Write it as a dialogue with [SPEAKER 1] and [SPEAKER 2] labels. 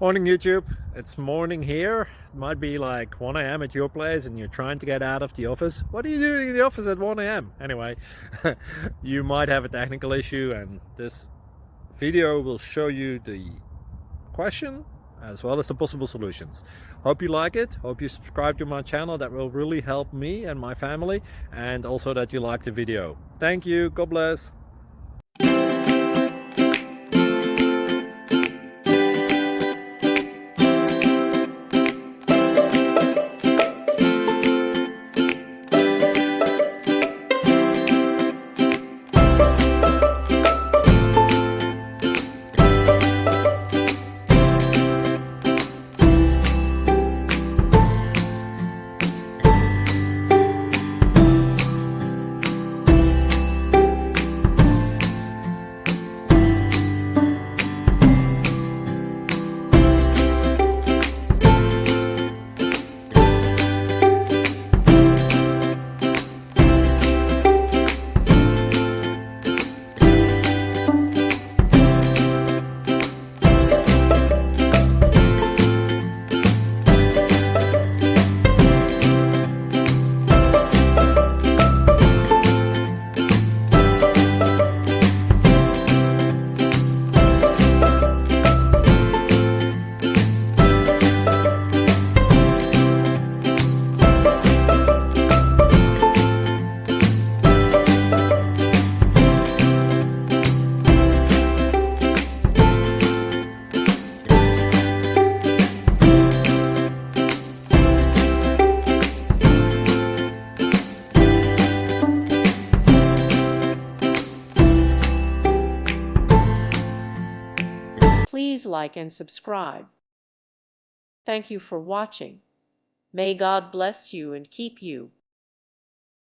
[SPEAKER 1] Morning YouTube, it's morning here. It might be like 1 a.m. at your place and you're trying to get out of the office. What are you doing in the office at 1 a.m.? Anyway, you might have a technical issue and this video will show you the question as well as the possible solutions. Hope you like it, hope you subscribe to my channel. That will really help me and my family, and also that you like the video. Thank you, God bless.
[SPEAKER 2] Please like and subscribe. Thank you for watching. May God bless you and keep you.